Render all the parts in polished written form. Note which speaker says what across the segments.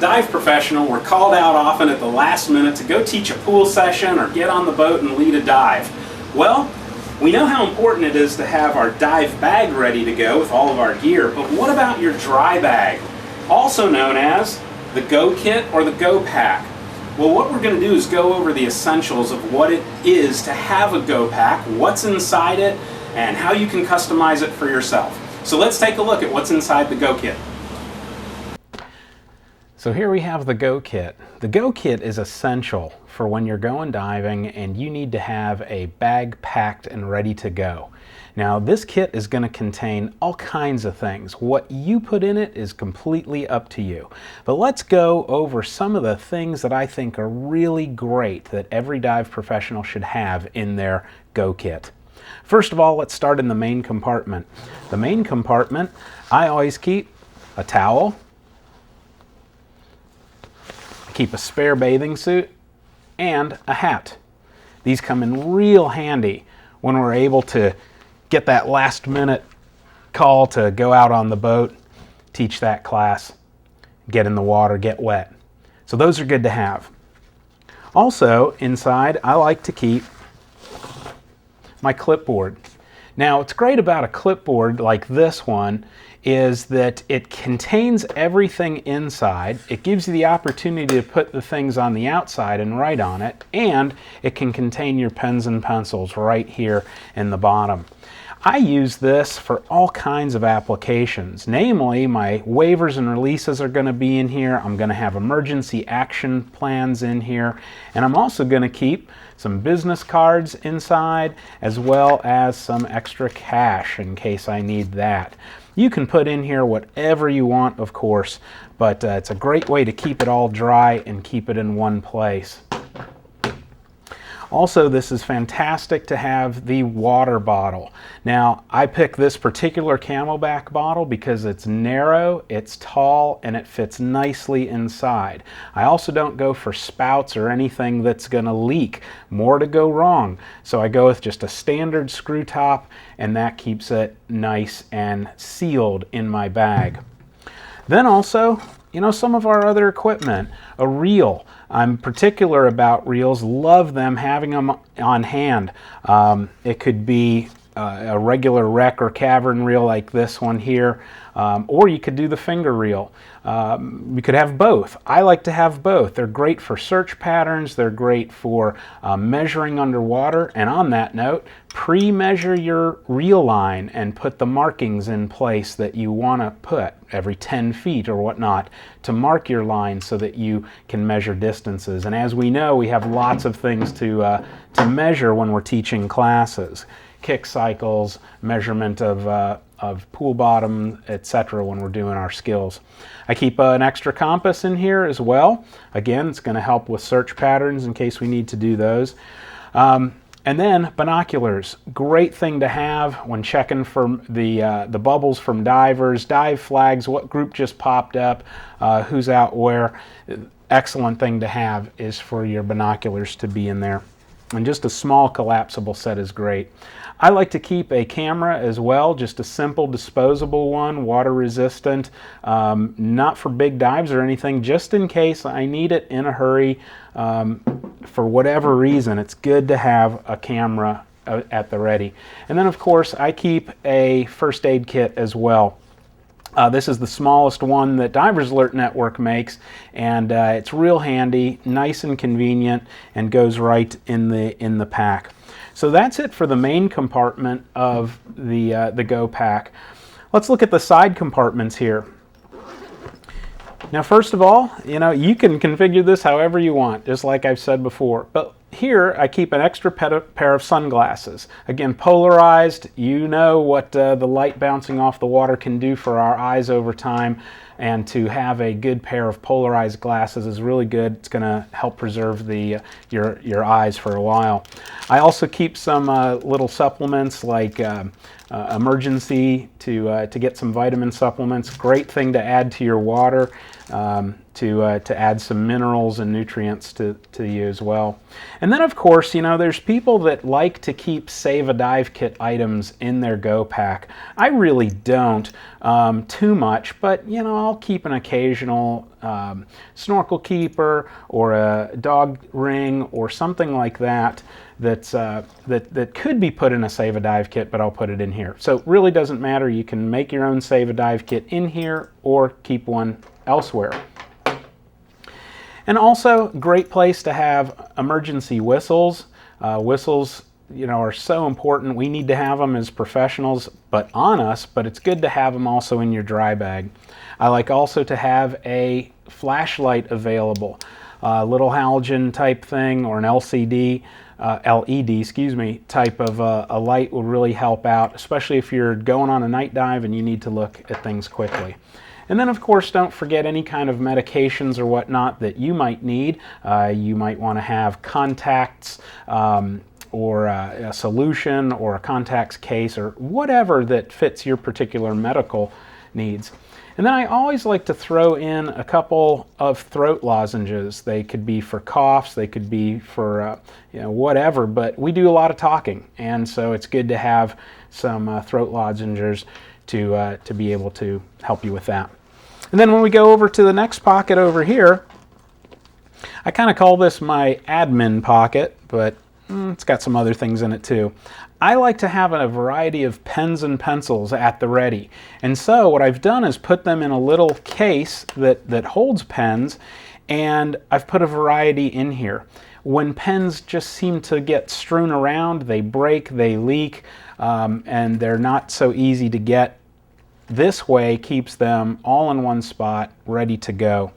Speaker 1: dive professional, we're called out often at the last minute to go teach a pool session or get on the boat and lead a dive. Well, we know how important it is to have our dive bag ready to go with all of our gear, but what about your dry bag, also known as the Go Kit or the Go Pack? Well, what we're going to do is go over the essentials of what it is to have a Go Pack, what's inside it, and how you can customize it for yourself. So let's take a look at what's inside the Go Kit. So here we have the Go Kit. The Go Kit is essential for when you're going diving and you need to have a bag packed and ready to go. Now this kit is going to contain all kinds of things. What you put in it is completely up to you. But let's go over some of the things that I think are really great that every dive professional should have in their Go Kit. First of all, let's start in the main compartment. The main compartment, I always keep a towel, keep a spare bathing suit, and a hat. These come in real handy when we're able to get that last minute call to go out on the boat, teach that class, get in the water, get wet. So those are good to have. Also inside, I like to keep my clipboard. Now what's great about a clipboard like this one is that it contains everything inside. It gives you the opportunity to put the things on the outside and write on it, and it can contain your pens and pencils right here in the bottom. I use this for all kinds of applications. Namely, my waivers and releases are going to be in here. I'm going to have emergency action plans in here, and I'm also going to keep some business cards inside as well as some extra cash in case I need that. You can put in here whatever you want, of course, but it's a great way to keep it all dry and keep it in one place. Also, this is fantastic to have the water bottle. Now, I picked this particular Camelback bottle because it's narrow, it's tall, and it fits nicely inside. I also don't go for spouts or anything that's going to leak. More to go wrong. So I go with just a standard screw top, and that keeps it nice and sealed in my bag. Then also, some of our other equipment. A reel. I'm particular about reels, love them, having them on hand. It could be a regular wreck or cavern reel like this one here, or you could do the finger reel. You could have both. I like to have both. They're great for search patterns, they're great for measuring underwater, and on that note, pre-measure your reel line and put the markings in place that you want to put every 10 feet or whatnot to mark your line so that you can measure distances. And as we know, we have lots of things to measure when we're teaching classes. Kick cycles, measurement of pool bottom, etc. when we're doing our skills. I keep an extra compass in here as well. Again, it's going to help with search patterns in case we need to do those. And then binoculars, great thing to have when checking for the bubbles from divers, dive flags, what group just popped up, who's out where. Excellent thing to have is for your binoculars to be in there. And just a small collapsible set is great. I like to keep a camera as well, just a simple disposable one, water resistant, not for big dives or anything, just in case I need it in a hurry. For whatever reason, it's good to have a camera at the ready. And then of course I keep a first aid kit as well. This is the smallest one that Divers Alert Network makes, and it's real handy, nice and convenient, and goes right in the pack. So that's it for the main compartment of the Go Pack. Let's look at the side compartments here. Now, first of all, you can configure this however you want, just like I've said before. But here I keep an extra pair of sunglasses. Again, polarized. You know what the light bouncing off the water can do for our eyes over time, and to have a good pair of polarized glasses is really good. It's going to help preserve your eyes for a while. I also keep some little supplements like emergency to get some vitamin supplements. Great thing to add to your water. To add some minerals and nutrients to you as well. And then of course, there's people that like to keep Save a Dive Kit items in their Go Pack. I really don't too much, but I'll keep an occasional snorkel keeper or a dog ring or something like that that could be put in a Save a Dive kit, but I'll put it in here. So it really doesn't matter. You can make your own Save a Dive kit in here or keep one elsewhere. And also, great place to have emergency whistles. Whistles, you know, are so important. We need to have them as professionals, but it's good to have them also in your dry bag. I like also to have a flashlight available, a little halogen type thing or an LED, excuse me, type of a light will really help out, especially if you're going on a night dive and you need to look at things quickly. And then, of course, don't forget any kind of medications or whatnot that you might need. You might want to have contacts or a solution or a contacts case or whatever that fits your particular medical needs. And then I always like to throw in a couple of throat lozenges. They could be for coughs, they could be for whatever, but we do a lot of talking, and so it's good to have some throat lozenges to be able to help you with that. And then when we go over to the next pocket over here, I kind of call this my admin pocket, but it's got some other things in it too. I like to have a variety of pens and pencils at the ready. And so what I've done is put them in a little case that holds pens, and I've put a variety in here. When pens just seem to get strewn around, they break, they leak, and they're not so easy to get. This way keeps them all in one spot, ready to go.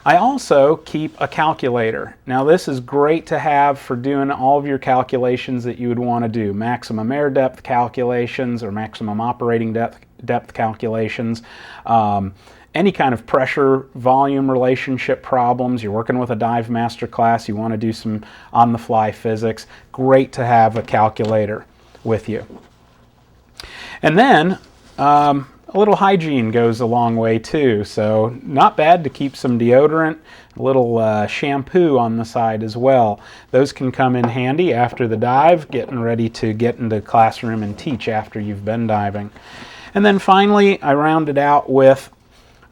Speaker 1: I also keep a calculator. Now this is great to have for doing all of your calculations that you would want to do. Maximum air depth calculations or maximum operating depth calculations. Any kind of pressure volume relationship problems. You're working with a dive master class, you want to do some on-the-fly physics. Great to have a calculator with you. And then a little hygiene goes a long way too, so not bad to keep some deodorant, a little shampoo on the side as well. Those can come in handy after the dive, getting ready to get into the classroom and teach after you've been diving. And then finally, I rounded out with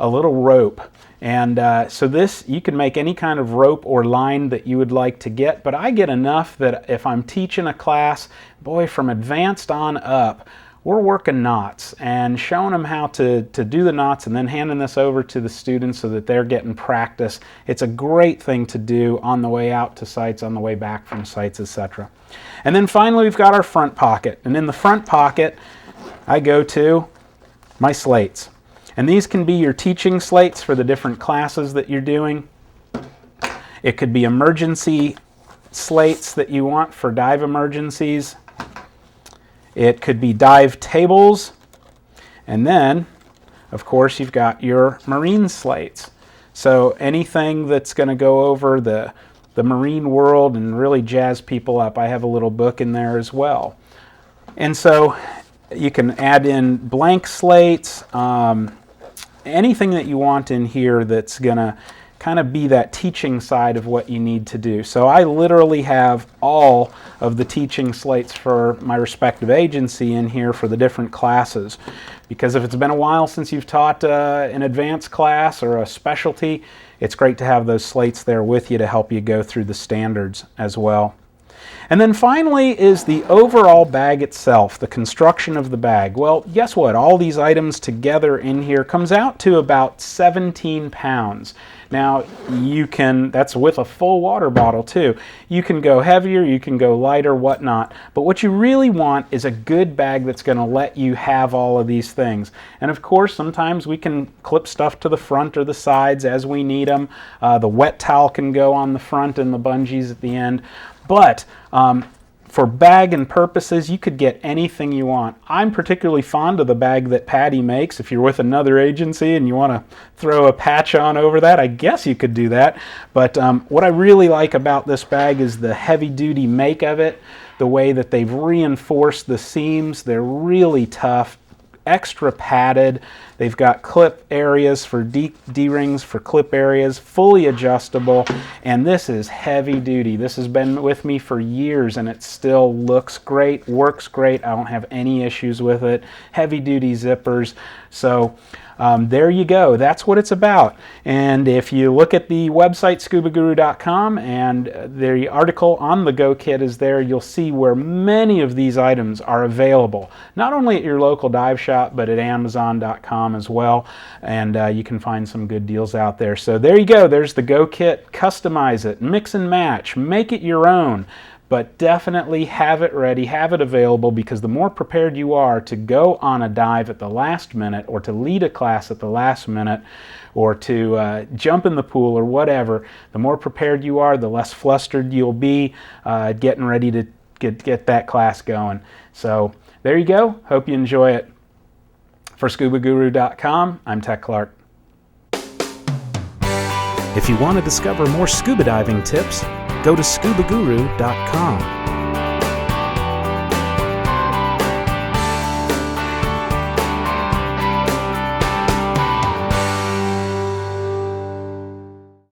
Speaker 1: a little rope. And so this, you can make any kind of rope or line that you would like to get, but I get enough that if I'm teaching a class, boy, from advanced on up, we're working knots and showing them how to do the knots and then handing this over to the students so that they're getting practice. It's a great thing to do on the way out to sites, on the way back from sites, etc. And then finally we've got our front pocket. And in the front pocket I go to my slates. And these can be your teaching slates for the different classes that you're doing. It could be emergency slates that you want for dive emergencies. It could be dive tables, and then, of course, you've got your marine slates. So anything that's going to go over the marine world and really jazz people up, I have a little book in there as well. And so you can add in blank slates, anything that you want in here that's going to kind of be that teaching side of what you need to do. So I literally have all of the teaching slates for my respective agency in here for the different classes. Because if it's been a while since you've taught an advanced class or a specialty, it's great to have those slates there with you to help you go through the standards as well. And then finally is the overall bag itself, the construction of the bag. Well, guess what? All these items together in here comes out to about 17 pounds. Now, that's with a full water bottle too. You can go heavier, you can go lighter, whatnot. But what you really want is a good bag that's going to let you have all of these things. And of course, sometimes we can clip stuff to the front or the sides as we need them. The wet towel can go on the front and the bungees at the end. But for bag and purposes, you could get anything you want. I'm particularly fond of the bag that Patty makes. If you're with another agency and you want to throw a patch on over that, I guess you could do that. But what I really like about this bag is the heavy-duty make of it, the way that they've reinforced the seams. They're really tough, extra padded. They've got clip areas for D-rings for clip areas, fully adjustable, and this is heavy duty. This has been with me for years and it still looks great, works great. I don't have any issues with it. Heavy duty zippers. So there you go. That's what it's about. And if you look at the website scubaguru.com, and the article on the Go Kit is there, you'll see where many of these items are available, not only at your local dive shop, but at Amazon.com as well. And you can find some good deals out there. So there you go. There's the Go Kit. Customize it, mix and match, make it your own. But definitely have it ready, have it available, because the more prepared you are to go on a dive at the last minute, or to lead a class at the last minute, or to jump in the pool or whatever, the more prepared you are, the less flustered you'll be getting ready to get that class going. So there you go. Hope you enjoy it. For ScubaGuru.com, I'm Tech Clark.
Speaker 2: If you want to discover more scuba diving tips, go to scubaguru.com.